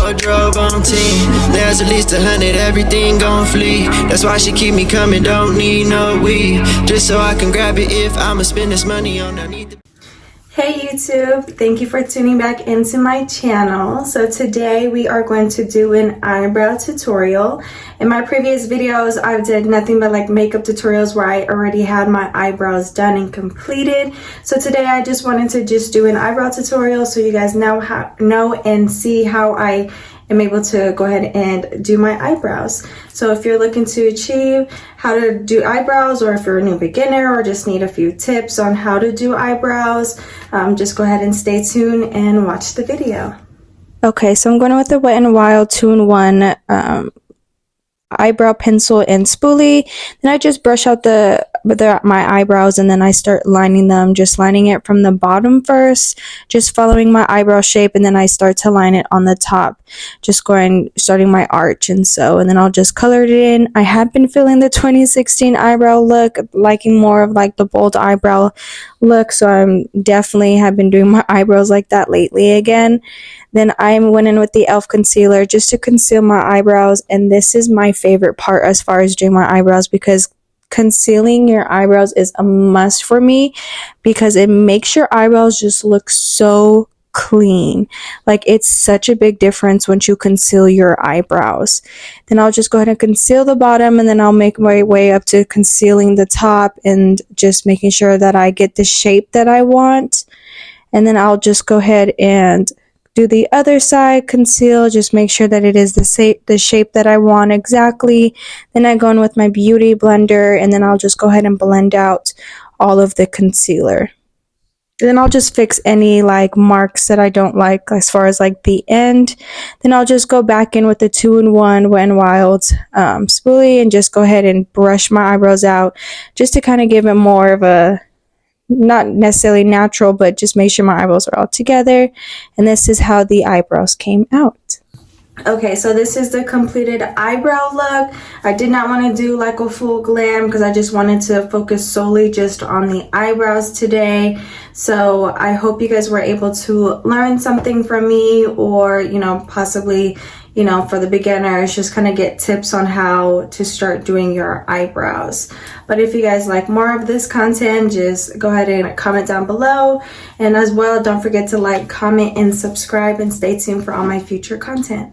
wardrobe on 10. There's at least 100, everything gon' flee. That's why she keep me coming, don't need no weed. Just so I can grab it if I'ma spend this money on I need the. Hey YouTube, thank you for tuning back into my channel. So today we are going to do an eyebrow tutorial. In my previous videos, I did nothing but like makeup tutorials where I already had my eyebrows done and completed. So today I just wanted to just do an eyebrow tutorial so you guys know and see how I am able to go ahead and do my eyebrows. So if you're looking to achieve how to do eyebrows, or if you're a new beginner or just need a few tips on how to do eyebrows, just go ahead and stay tuned and watch the video. Okay, so I'm going with the Wet n Wild 2-in-1 eyebrow pencil and spoolie. Then I just brush out my eyebrows, and then I start lining them, just lining it from the bottom first, just following my eyebrow shape, and then I start to line it on the top, just starting my arch, and then I'll just color it in. I have been feeling the 2016 eyebrow look, liking more of like the bold eyebrow look, so I'm definitely have been doing my eyebrows like that lately again. Then I went in with the e.l.f. concealer just to conceal my eyebrows, and this is my favorite part as far as doing my eyebrows, because concealing your eyebrows is a must for me, because it makes your eyebrows just look so clean. Like, it's such a big difference once you conceal your eyebrows. Then I'll just go ahead and conceal the bottom, and then I'll make my way up to concealing the top and just making sure that I get the shape that I want. And then I'll just go ahead and do the other side, conceal, just make sure that it is the shape that I want exactly. Then I go in with my beauty blender, and then I'll just go ahead and blend out all of the concealer. Then I'll just fix any like marks that I don't like as far as like the end. Then I'll just go back in with the 2-in-1 Wet n Wild spoolie and just go ahead and brush my eyebrows out, just to kind of give it more of a, not necessarily natural, but just make sure my eyebrows are all together. And this is how the eyebrows came out. Okay, so this is the completed eyebrow look. I did not want to do like a full glam because I just wanted to focus solely just on the eyebrows today. So I hope you guys were able to learn something from me, or possibly for the beginners, just kind of get tips on how to start doing your eyebrows. But if you guys like more of this content, just go ahead and comment down below. And as well, don't forget to like, comment, and subscribe, and stay tuned for all my future content.